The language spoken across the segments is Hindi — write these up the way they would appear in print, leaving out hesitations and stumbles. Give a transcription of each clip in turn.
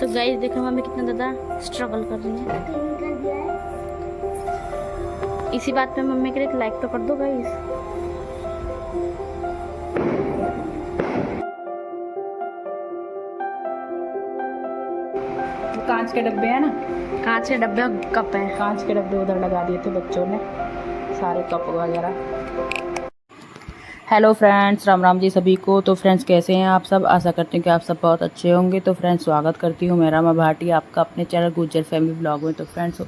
तो गाइस देखो मम्मी कितना ज़्यादा स्ट्रगल कर रही है। इसी बात पे मम्मी के लिए लाइक तो कर दो गाइस। कांच के डब्बे हैं ना, कांच के डब्बे और कप है। कांच के डब्बे उधर लगा दिए थे बच्चों ने, सारे कप वगैरह। हेलो फ्रेंड्स, राम राम जी सभी को। तो फ्रेंड्स कैसे हैं आप सब? आशा करते हैं कि आप सब बहुत अच्छे होंगे। तो फ्रेंड्स स्वागत करती हूँ मैं रमा भाटी आपका अपने चैनल गुज्जर फैमिली ब्लॉग में। तो फ्रेंड्स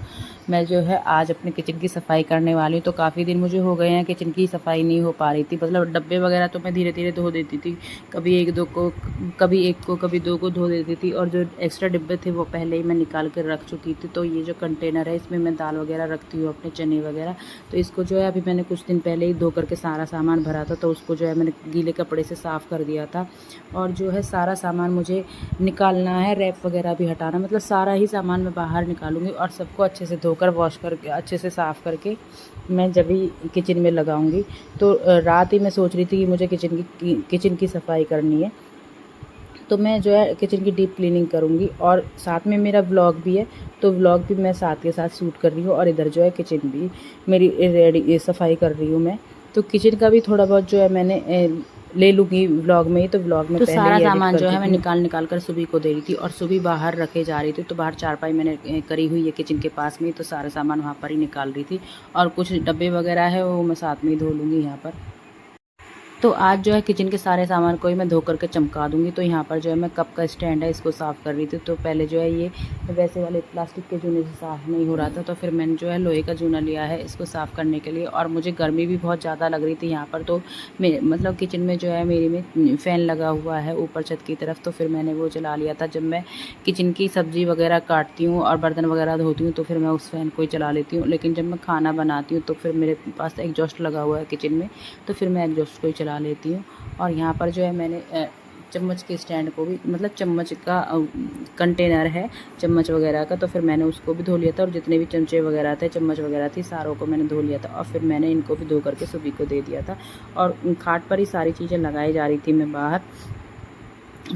मैं जो है आज अपने किचन की सफाई करने वाली हूँ। तो काफ़ी दिन मुझे हो गए हैं किचन की सफाई नहीं हो पा रही थी। मतलब डब्बे वगैरह तो मैं धीरे धीरे धो देती थी, कभी एक को कभी दो को धो देती थी। और जो एक्स्ट्रा डिब्बे थे वो पहले ही मैं निकाल कर रख चुकी थी। तो ये जो कंटेनर है इसमें मैं दाल वगैरह रखती हूँ, अपने चने वगैरह। तो इसको जो है अभी मैंने कुछ दिन पहले ही धो करके सारा सामान भरा था, तो उसको जो है मैंने गीले कपड़े से साफ़ कर दिया था। और जो है सारा सामान मुझे निकालना है, रैप वगैरह भी हटाना, मतलब सारा ही सामान मैं बाहर निकालूंगी और सबको अच्छे से धोकर वॉश करके अच्छे से साफ़ करके मैं जब भी किचन में लगाऊंगी। तो रात ही मैं सोच रही थी कि मुझे किचन की सफाई करनी है, तो मैं जो है किचन की डीप क्लीनिंग करूँगी। और साथ में मेरा व्लॉग भी है, तो व्लॉग भी मैं साथ के साथ शूट कर रही हूँ। और इधर जो है किचन भी मेरी रेडी सफाई कर रही हूँ मैं। तो किचन का भी थोड़ा बहुत जो है मैंने ले लूँगी व्लॉग में ही। तो व्लॉग में तो पहले सारा ही एडिट सामान कर जो है मैं देती हूँ। निकाल कर सुबह को दे रही थी, और सुबह बाहर रखे जा रही थी। तो बाहर चारपाई मैंने करी हुई है किचन के पास में, तो सारा सामान वहाँ पर ही निकाल रही थी। और कुछ डब्बे वगैरह है वो मैं साथ में ही धो लूँगी यहाँ पर। तो आज जो है किचन के सारे सामान को ही मैं धो करके चमका दूंगी। तो यहाँ पर जो है मैं कप का स्टैंड है इसको साफ़ कर रही थी। तो पहले जो है ये वैसे वाले प्लास्टिक के जूने से साफ़ नहीं हो रहा था, तो फिर मैंने जो है लोहे का जूना लिया है इसको साफ़ करने के लिए। और मुझे गर्मी भी बहुत ज़्यादा लग रही थी यहाँ पर। तो मतलब किचन में जो है मेरी में फ़ैन लगा हुआ है ऊपर छत की तरफ, तो फिर मैंने वो चला लिया था। जब मैं किचन की सब्ज़ी वगैरह काटती हूँ और बर्तन वगैरह धोती हूँ तो फिर मैं उस फ़ैन को ही चला लेती हूँ। लेकिन जब मैं खाना बनाती हूँ तो फिर मेरे पास एग्जॉस्ट लगा हुआ है किचन में, तो फिर मैं एग्जॉस्ट को ही चला लेती हूँ। और यहाँ पर जो है मैंने चम्मच के स्टैंड को भी, मतलब चम्मच का कंटेनर है चम्मच वगैरह का, तो फिर मैंने उसको भी धो लिया था। और जितने भी चमचे वगैरह थे, चम्मच वगैरह थी, सारों को मैंने धो लिया था। और फिर मैंने इनको भी धो करके सुबह को दे दिया था। और खाट पर ही सारी चीज़ें लगाई जा रही थी मैं बाहर,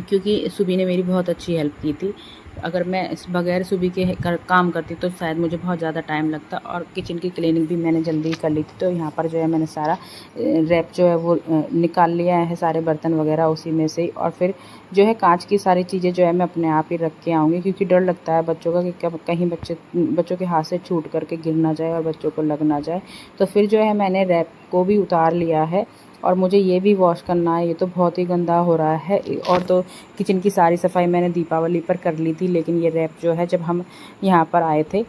क्योंकि सुबह ने मेरी बहुत अच्छी हेल्प की थी। अगर मैं इस बगैर सुबह के काम करती तो शायद मुझे बहुत ज़्यादा टाइम लगता। और किचन की क्लीनिंग भी मैंने जल्दी कर ली थी। तो यहाँ पर जो है मैंने सारा रैप जो है वो निकाल लिया है, सारे बर्तन वगैरह उसी में से ही। और फिर जो है कांच की सारी चीज़ें जो है मैं अपने आप ही रख के आऊँगी, क्योंकि डर लगता है बच्चों का कि कहीं बच्चों के हाथ से छूट करके गिर ना जाए और बच्चों को लग ना जाए। तो फिर जो है मैंने रैप को भी उतार लिया है। और मुझे ये भी वॉश करना है, ये तो बहुत ही गंदा हो रहा है। और तो किचन की सारी सफाई मैंने दीपावली पर कर ली थी, लेकिन ये रैप जो है जब हम यहाँ पर आए थे,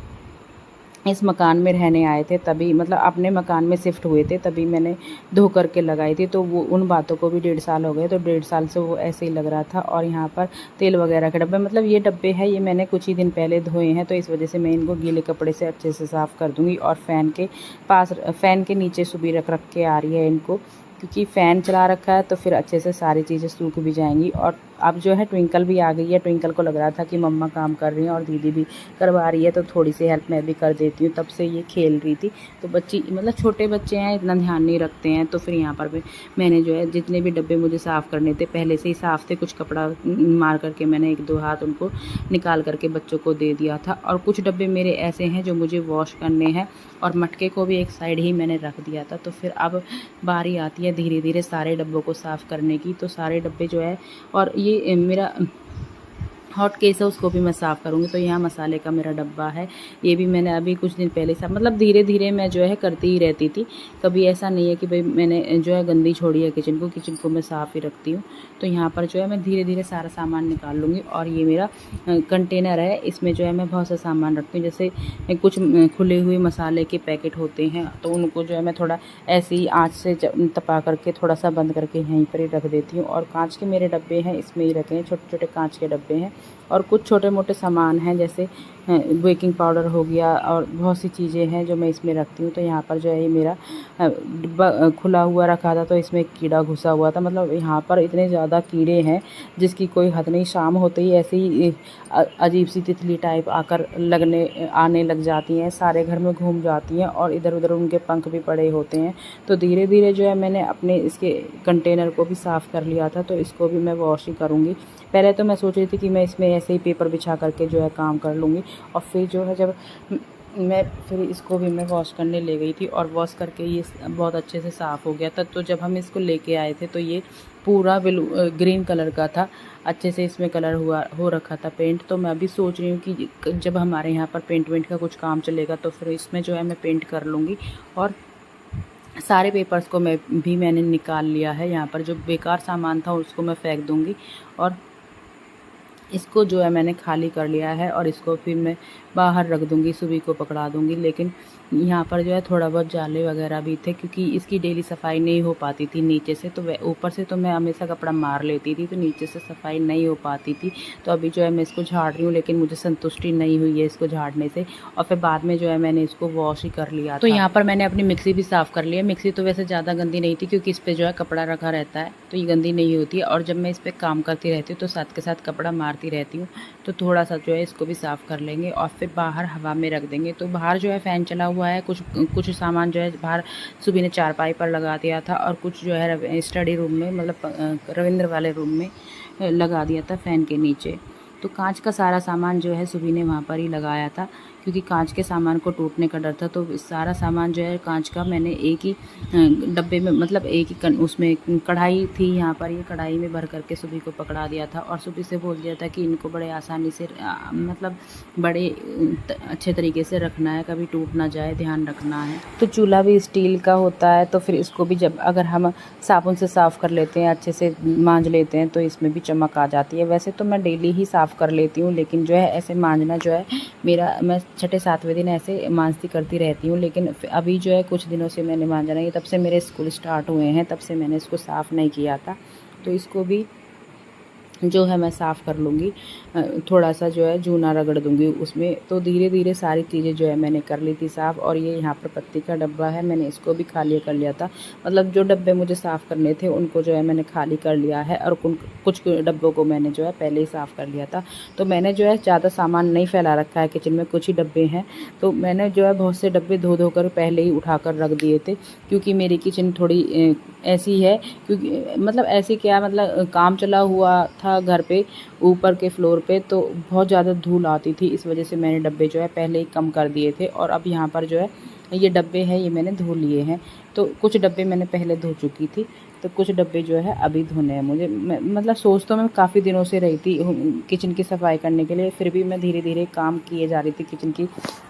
इस मकान में रहने आए थे, तभी मतलब अपने मकान में शिफ्ट हुए थे, तभी मैंने धो करके लगाई थी। तो वो उन बातों को भी 1.5 साल हो गए, तो 1.5 साल से वो ऐसे ही लग रहा था। और यहाँ पर तेल वगैरह के डब्बे, मतलब ये डब्बे हैं, ये मैंने कुछ ही दिन पहले धोए हैं, तो इस वजह से मैं इनको गीले कपड़े से अच्छे से साफ़ कर दूँगी। और फ़ैन के नीचे सुबह रख के आ रही है इनको, क्योंकि फ़ैन चला रखा है तो फिर अच्छे से सारी चीज़ें सूख भी जाएंगी। और अब जो है ट्विंकल भी आ गई है। ट्विंकल को लग रहा था कि मम्मा काम कर रही हैं और दीदी भी करवा रही है, तो थोड़ी सी हेल्प मैं भी कर देती हूँ। तब से ये खेल रही थी। तो बच्ची मतलब छोटे बच्चे हैं, इतना ध्यान नहीं रखते हैं। तो फिर यहाँ पर भी मैंने जो है जितने भी डब्बे मुझे साफ़ करने थे पहले से ही साफ़ थे, कुछ कपड़ा मार करके मैंने 1-2 हाथ उनको निकाल करके बच्चों को दे दिया था। और कुछ डब्बे मेरे ऐसे हैं जो मुझे वॉश करने हैं, और मटके को भी एक साइड ही मैंने रख दिया था। तो फिर अब बारी आती है धीरे धीरे सारे डब्बों को साफ़ करने की। तो सारे डब्बे जो है, और ये मेरा हॉट केस है, उसको भी मैं साफ़ करूँगी। तो यहाँ मसाले का मेरा डब्बा है, ये भी मैंने अभी कुछ दिन पहले साफ़, मतलब धीरे धीरे मैं जो है करती ही रहती थी। कभी ऐसा नहीं है कि भाई मैंने जो है गंदी छोड़ी है किचन को मैं साफ़ ही रखती हूँ। तो यहाँ पर जो है मैं धीरे धीरे सारा सामान निकाल लूँगी। और ये मेरा कंटेनर है, इसमें जो है मैं बहुत सा सामान रखती हूँ। जैसे कुछ खुले हुए मसाले के पैकेट होते हैं, तो उनको जो है मैं थोड़ा ऐसे ही आँच से तपा करके थोड़ा सा बंद करके यहीं पर ही रख देती हूँ। और कांच के मेरे डब्बे हैं, इसमें ही रखे हैं, छोटे छोटे कांच के डब्बे हैं। और कुछ छोटे मोटे सामान हैं, जैसे बेकिंग पाउडर हो गया, और बहुत सी चीज़ें हैं जो मैं इसमें रखती हूँ। तो यहाँ पर जो है ये मेरा डिब्बा खुला हुआ रखा था, तो इसमें एक कीड़ा घुसा हुआ था। मतलब यहाँ पर इतने ज़्यादा कीड़े हैं जिसकी कोई हद नहीं। शाम होते ही ऐसे ही अजीब सी तितली टाइप आने लग जाती हैं, सारे घर में घूम जाती हैं, और इधर उधर उनके पंख भी पड़े होते हैं। तो धीरे धीरे जो है मैंने अपने इसके कंटेनर को भी साफ़ कर लिया था, तो इसको भी मैं वॉश ही करूँगी। पहले तो मैं सोच रही थी कि मैं इस इसमें ऐसे ही पेपर बिछा करके जो है काम कर लूँगी। और फिर जो है जब मैं फिर इसको भी मैं वॉश करने ले गई थी और वॉश करके ये बहुत अच्छे से साफ़ हो गया था। तो जब हम इसको लेके आए थे तो ये पूरा ग्रीन कलर का था, अच्छे से इसमें कलर हो रखा था पेंट। तो मैं अभी सोच रही हूँ कि जब हमारे यहाँ पर पेंट वेंट का कुछ काम चलेगा तो फिर इसमें जो है मैं पेंट कर लूँगी। और सारे पेपर्स को मैंने निकाल लिया है। यहाँ पर जो बेकार सामान था उसको मैं फेंक दूँगी और इसको जो है मैंने खाली कर लिया है और इसको फिर मैं बाहर रख दूँगी, सुबह को पकड़ा दूँगी। लेकिन यहाँ पर जो है थोड़ा बहुत जाले वगैरह भी थे क्योंकि इसकी डेली सफाई नहीं हो पाती थी नीचे से। तो ऊपर से तो मैं हमेशा कपड़ा मार लेती थी, तो नीचे से सफाई नहीं हो पाती थी। तो अभी जो है मैं इसको झाड़ रही हूँ, लेकिन मुझे संतुष्टि नहीं हुई है इसको झाड़ने से। और फिर बाद में जो है मैंने इसको वॉश ही कर लिया। तो यहाँ पर मैंने अपनी मिक्सी भी साफ़ कर ली है। मिक्सी तो वैसे ज़्यादा गंदी नहीं थी क्योंकि इस पर जो है कपड़ा रखा रहता है, तो ये गंदी नहीं होती है। और जब मैं इस पर काम करती रहती हूँ तो साथ के साथ कपड़ा मारती रहती हूँ, तो थोड़ा सा जो है इसको भी साफ़ कर लेंगे और फिर बाहर हवा में रख देंगे। तो बाहर जो है फ़ैन चला हुआ है, कुछ सामान जो है बाहर सुबह ने चारपाई पर लगा दिया था और कुछ जो है स्टडी रूम में, मतलब रविंद्र वाले रूम में लगा दिया था फ़ैन के नीचे। तो कांच का सारा सामान जो है सुबह ने वहाँ पर ही लगाया था क्योंकि कांच के सामान को टूटने का डर था। तो सारा सामान जो है कांच का मैंने एक ही डब्बे में, मतलब एक ही उसमें कढ़ाई थी यहाँ पर, ये कढ़ाई में भर करके सुबह को पकड़ा दिया था और सुबह से बोल दिया था कि इनको बड़े आसानी से मतलब बड़े अच्छे तरीके से रखना है, कभी टूट ना जाए, ध्यान रखना है। तो चूल्हा भी स्टील का होता है, तो फिर इसको भी जब अगर हम साबुन से साफ़ कर लेते हैं, अच्छे से मांज लेते हैं, तो इसमें भी चमक आ जाती है। वैसे तो मैं डेली ही साफ़ कर लेती हूँ, लेकिन जो है ऐसे मांजना जो है मैं छठे सातवें दिन ऐसे मांजती करती रहती हूँ। लेकिन अभी जो है कुछ दिनों से मैंने मांजा नहीं, तब से मेरे स्कूल स्टार्ट हुए हैं, तब से मैंने इसको साफ़ नहीं किया था। तो इसको भी जो है मैं साफ़ कर लूँगी, थोड़ा सा जो है जूना रगड़ दूँगी उसमें। तो धीरे धीरे सारी चीज़ें जो है मैंने कर ली थी साफ़। और ये यहाँ पर पत्ती का डब्बा है, मैंने इसको भी खाली कर लिया था। मतलब जो डब्बे मुझे साफ़ करने थे उनको जो है मैंने खाली कर लिया है और कुछ डब्बों को मैंने जो है पहले ही साफ़ कर लिया था। तो मैंने जो है ज़्यादा सामान नहीं फैला रखा है किचन में, कुछ ही डब्बे हैं। तो मैंने जो है बहुत से डब्बे धो कर पहले ही उठा कर रख दिए थे क्योंकि मेरी किचन थोड़ी ऐसी है, क्योंकि मतलब ऐसी क्या, मतलब काम चला हुआ था घर पे ऊपर के फ्लोर पे, तो बहुत ज़्यादा धूल आती थी। इस वजह से मैंने डब्बे जो है पहले ही कम कर दिए थे। और अब यहाँ पर जो है ये डब्बे हैं, ये मैंने धो लिए हैं। तो कुछ डब्बे मैंने पहले धो चुकी थी, तो कुछ डब्बे जो है अभी धोने हैं मुझे। मतलब सोच तो मैं काफ़ी दिनों से रही थी किचन की सफाई करने के लिए, फिर भी मैं धीरे धीरे काम किए जा रही थी, किचन की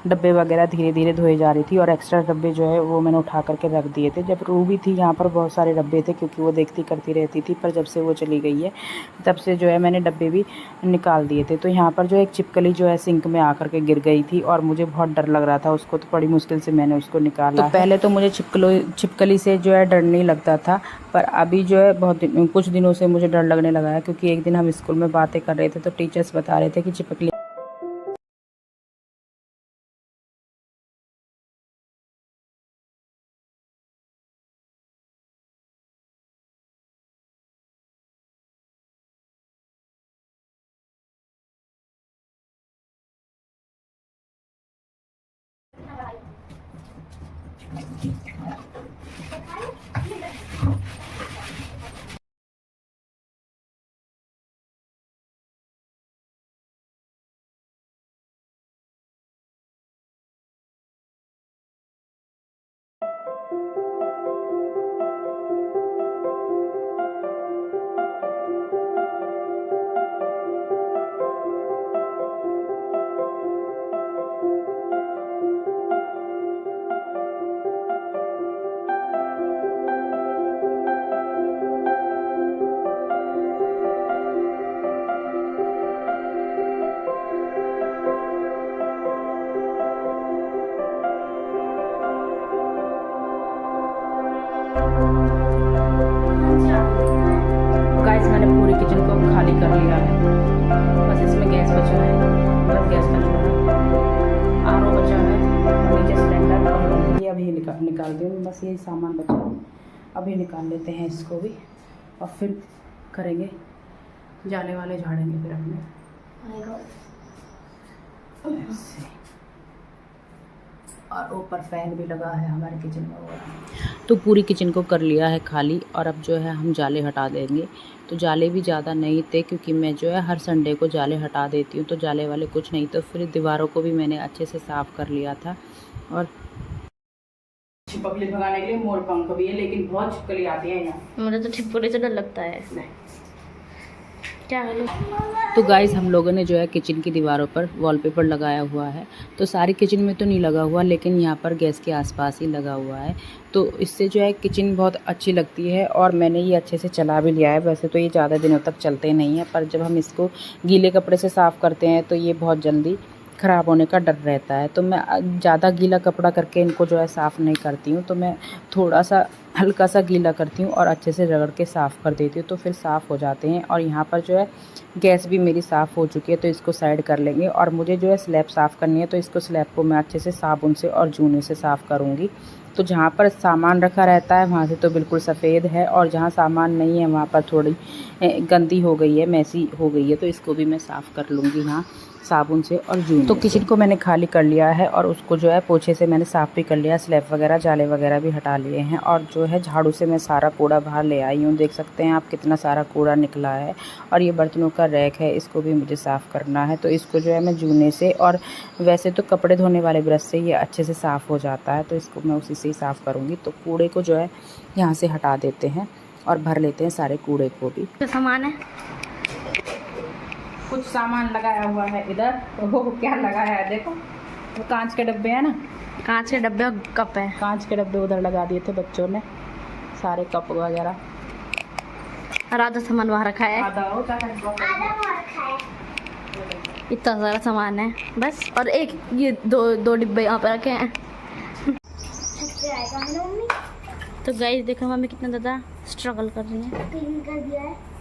डब्बे वगैरह धीरे धीरे धोए जा रही थी। और एक्स्ट्रा डब्बे जो है वो मैंने उठा करके रख दिए थे। जब रूबी थी यहाँ पर बहुत सारे डब्बे थे क्योंकि वो देखती करती रहती थी, पर जब से वो चली गई है तब से जो है मैंने डब्बे भी निकाल दिए थे। तो यहाँ पर जो एक छिपकली जो है सिंक में आकर के गिर गई थी और मुझे बहुत डर लग रहा था उसको, तो बड़ी मुश्किल से मैंने उसको निकाला। तो पहले तो मुझे छिपकली से जो है डर नहीं लगता था, पर अभी जो है कुछ दिनों से मुझे डर लगने लगा है क्योंकि एक दिन हम स्कूल में बातें कर रहे थे तो टीचर्स बता रहे थे कि छिपकली मैंने पूरी किचन को खाली कर लिया है। बस इसमें गैस बचा है, मतलब गैस का चूल्हा, आरओ बचा है, नीचे सिलेंडर और ये अभी निकाल दूँ। बस यही सामान बचा है, अभी निकाल लेते हैं इसको भी और फिर करेंगे, जाले वाले झाड़ेंगे फिर अपने। और ऊपर फैन भी लगा है हमारे किचन में। तो पूरी किचन को कर लिया है खाली, और अब जो है हम जाले हटा देंगे। तो जाले भी ज़्यादा नहीं थे, क्योंकि मैं जो है हर संडे को जाले हटा देती हूँ, तो जाले वाले कुछ नहीं। तो फिर दीवारों को भी मैंने अच्छे से साफ़ कर लिया था। और छिपकली भगाने के लिए मोर पंख भी है, लेकिन बहुत छिपकली आती है यहाँ। मुझे तो छिपकली से डर लगता है। क्या करूँ? तो गाइस, हम लोगों ने जो है किचन की दीवारों पर वॉलपेपर लगाया हुआ है। तो सारी किचन में तो नहीं लगा हुआ, लेकिन यहाँ पर गैस के आसपास ही लगा हुआ है। तो इससे जो है किचन बहुत अच्छी लगती है, और मैंने ये अच्छे से चला भी लिया है। वैसे तो ये ज़्यादा दिनों तक चलते नहीं हैं, पर जब हम इसको गीले कपड़े से साफ़ करते हैं तो ये बहुत जल्दी ख़राब होने का डर रहता है। तो मैं ज़्यादा गीला कपड़ा करके इनको जो है साफ़ नहीं करती हूँ। तो मैं थोड़ा सा हल्का सा गीला करती हूँ और अच्छे से रगड़ के साफ़ कर देती हूँ, तो फिर साफ़ हो जाते हैं। और यहाँ पर जो है गैस भी मेरी साफ़ हो चुकी है, तो इसको साइड कर लेंगे। और मुझे जो है स्लैब साफ़ करनी है, तो इसको स्लैब को मैं अच्छे से साबुन से और जूने से साफ़ करूँगी। तो जहाँ पर सामान रखा रहता है वहाँ से तो बिल्कुल सफ़ेद है, और जहाँ सामान नहीं है वहाँ पर थोड़ी गंदी हो गई है, मैसी हो गई है। तो इसको भी मैं साफ़ कर लूँगी यहाँ साबुन से और जून। तो किचन को मैंने खाली कर लिया है, और उसको जो है पोछे से मैंने साफ़ भी कर लिया। स्लैब वगैरह जाले वगैरह भी हटा लिए हैं, और जो है झाड़ू से मैं सारा कूड़ा बाहर ले आई हूँ। देख सकते हैं आप कितना सारा कूड़ा निकला है। और ये बर्तनों का रैक है, इसको भी मुझे साफ़ करना है। तो इसको जो है मैं जूने से, और वैसे तो कपड़े धोने वाले ब्रश से ये अच्छे से साफ़ हो जाता है, तो इसको मैं उसी से ही साफ़ करूँगी। तो कूड़े को जो है यहाँ से हटा देते हैं और भर लेते हैं सारे कूड़े को भी। क्या सामान है? कुछ सामान लगाया हुआ है इधर। तो वो क्या लगाया है देखो, वो कांच के डब्बे हैं ना, कांच के डब्बे और कप है। कांच के डब्बे उधर लगा दिए थे बच्चों ने, सारे कप वगैरह। और आधा सामान वहाँ रखा है। आधा होता है, इतना सारा सामान है बस। और एक ये दो डिब्बे यहाँ पर रखे हैं। तो गाइस देखो मम्मी कितना ज़्यादा स्ट्रगल कर रही है।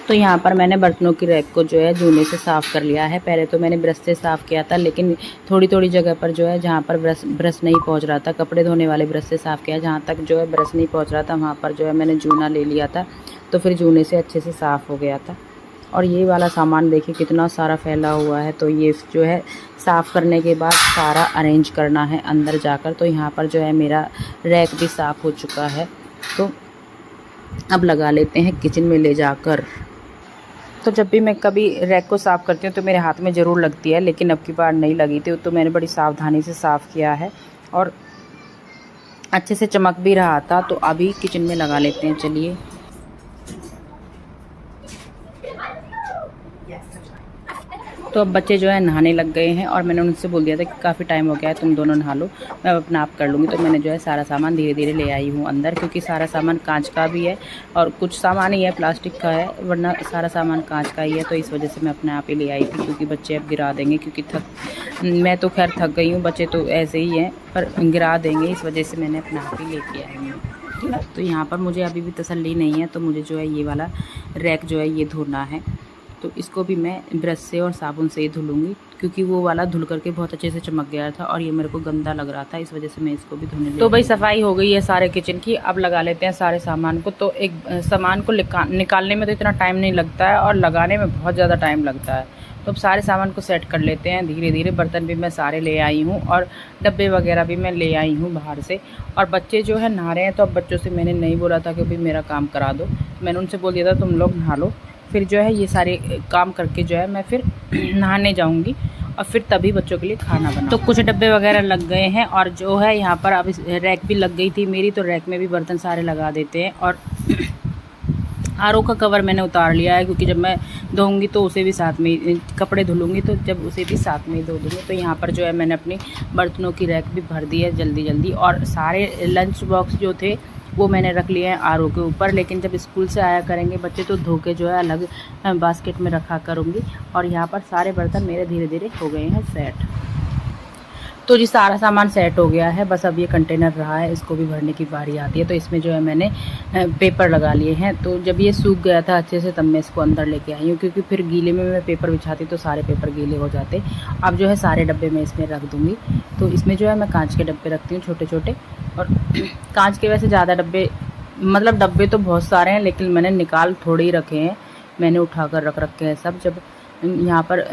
तो यहाँ पर मैंने बर्तनों की रैक को जो है जूने से साफ़ कर लिया है। पहले तो मैंने ब्रश से साफ़ किया था, लेकिन थोड़ी थोड़ी जगह पर जो है जहाँ पर ब्रश नहीं पहुँच रहा था, कपड़े धोने वाले ब्रश से साफ़ किया। जहाँ तक जो है ब्रश नहीं पहुँच रहा था वहाँ पर जो है मैंने जूना ले लिया था, तो फिर जूने से अच्छे से साफ़ हो गया था। और ये वाला सामान देखिए कितना सारा फैला हुआ है। तो ये जो है साफ़ करने के बाद सारा अरेंज करना है अंदर जाकर। तो यहाँ पर जो है मेरा रैक भी साफ़ हो चुका है। तो अब लगा लेते हैं किचन में ले जाकर। तो जब भी मैं कभी रैक को साफ़ करती हूँ तो मेरे हाथ में ज़रूर लगती है, लेकिन अब की बार नहीं लगी थी। तो मैंने बड़ी सावधानी से साफ़ किया है, और अच्छे से चमक भी रहा था। तो अभी किचन में लगा लेते हैं, चलिए। तो अब बच्चे जो है नहाने लग गए हैं, और मैंने उनसे बोल दिया था कि काफ़ी टाइम हो गया है, तुम दोनों नहा लो, मैं अपना आप कर लूँगी। तो मैंने जो है सारा सामान धीरे धीरे ले आई हूँ अंदर, क्योंकि सारा सामान कांच का भी है और कुछ सामान ही है प्लास्टिक का है, वरना सारा सामान कांच का ही है। तो इस वजह से मैं अपने आप ही ले आई थी, क्योंकि बच्चे अब गिरा देंगे। क्योंकि मैं तो खैर थक गई हूँ, बच्चे तो ऐसे ही हैं, पर गिरा देंगे, इस वजह से मैंने अपने आप ही लेके आई हूँ। तो यहाँ पर मुझे अभी भी तसल्ली नहीं है, तो मुझे जो है ये वाला रैक जो है ये धोना है। तो इसको भी मैं ब्रश से और साबुन से ही धुलूँगी, क्योंकि वो वाला धुल करके बहुत अच्छे से चमक गया था, और ये मेरे को गंदा लग रहा था, इस वजह से मैं इसको भी धोने लगी। तो भाई सफाई हो गई है सारे किचन की। अब लगा लेते हैं सारे सामान को। तो एक सामान को निकालने में तो इतना टाइम नहीं लगता है, और लगाने में बहुत ज़्यादा टाइम लगता है। तो अब सारे सामान को सेट कर लेते हैं धीरे धीरे। बर्तन भी मैं सारे ले आई हूँ, और डब्बे वगैरह भी मैं ले आई हूँ बाहर से। और बच्चे जो है नहा रहे हैं, तो अब बच्चों से मैंने नहीं बोला था कि भाई मेरा काम करा दो, मैंने उनसे बोल दिया था तुम लोग नहा लो। फिर जो है ये सारे काम करके जो है मैं फिर नहाने जाऊंगी, और फिर तभी बच्चों के लिए खाना बनाऊँ। तो कुछ डब्बे वगैरह लग गए हैं, और जो है यहाँ पर अब रैक भी लग गई थी मेरी, तो रैक में भी बर्तन सारे लगा देते हैं। और आरओ का कवर मैंने उतार लिया है, क्योंकि जब मैं धोऊंगी तो उसे भी साथ में, कपड़े धुलूँगी तो जब उसे भी साथ में ही धो दूँगी। तो यहाँ पर जो है मैंने अपनी बर्तनों की रैक भी भर दी है जल्दी जल्दी। और सारे लंच बॉक्स जो थे वो मैंने रख लिए हैं आरओ के ऊपर, लेकिन जब स्कूल से आया करेंगे बच्चे तो धो के जो है अलग बास्केट में रखा करूँगी। और यहाँ पर सारे बर्तन मेरे धीरे धीरे हो गए हैं सेट। तो जी सारा सामान सेट हो गया है, बस अब ये कंटेनर रहा है, इसको भी भरने की बारी आती है। तो इसमें जो है मैंने पेपर लगा लिए हैं। तो जब ये सूख गया था अच्छे से, तब मैं इसको अंदर लेके आई हूँ, क्योंकि फिर गीले में मैं पेपर बिछाती तो सारे पेपर गीले हो जाते। अब जो है सारे डब्बे मैं इसमें रख दूँगी। तो इसमें जो है मैं कांच के डब्बे रखती हूँ छोटे छोटे, और कांच के वैसे ज़्यादा डब्बे, मतलब डब्बे तो बहुत सारे हैं, लेकिन मैंने निकाल थोड़े ही रखे हैं, मैंने उठा कर रख रखे हैं सब। जब यहाँ पर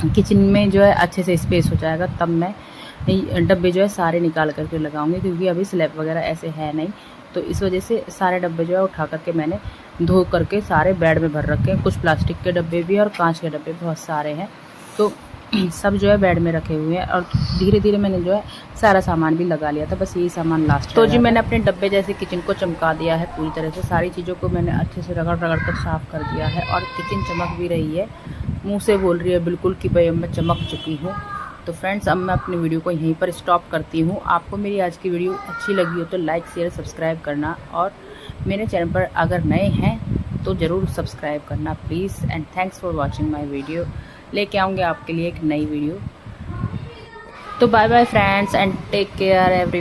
किचन में जो है अच्छे से स्पेस हो जाएगा, तब मैं डब्बे जो है सारे निकाल करके लगाऊंगी, क्योंकि अभी स्लैब वगैरह ऐसे है नहीं, तो इस वजह से सारे डब्बे जो है उठा करके मैंने धो करके सारे बेड में भर रखे हैं। कुछ प्लास्टिक के डब्बे भी और कांच के डब्बे बहुत सारे हैं, तो सब जो है बेड में रखे हुए हैं। और धीरे धीरे मैंने जो है सारा सामान भी लगा लिया था, बस यही सामान लास्ट। तो जी मैंने अपने डब्बे जैसे किचन को चमका दिया है पूरी तरह से, सारी चीज़ों को मैंने अच्छे से रगड़ रगड़ कर साफ़ कर दिया है, और किचन चमक भी रही है, मुँह से बोल रही है बिल्कुल कि भाई अब मैं चमक चुकी हूँ। तो फ्रेंड्स, अब मैं अपनी वीडियो को यहीं पर स्टॉप करती हूँ। आपको मेरी आज की वीडियो अच्छी लगी हो तो लाइक शेयर सब्सक्राइब करना, और मेरे चैनल पर अगर नए हैं तो ज़रूर सब्सक्राइब करना please. And thanks for watching my video. लेके आऊँगे आपके लिए एक नई वीडियो। तो bye bye friends and take care every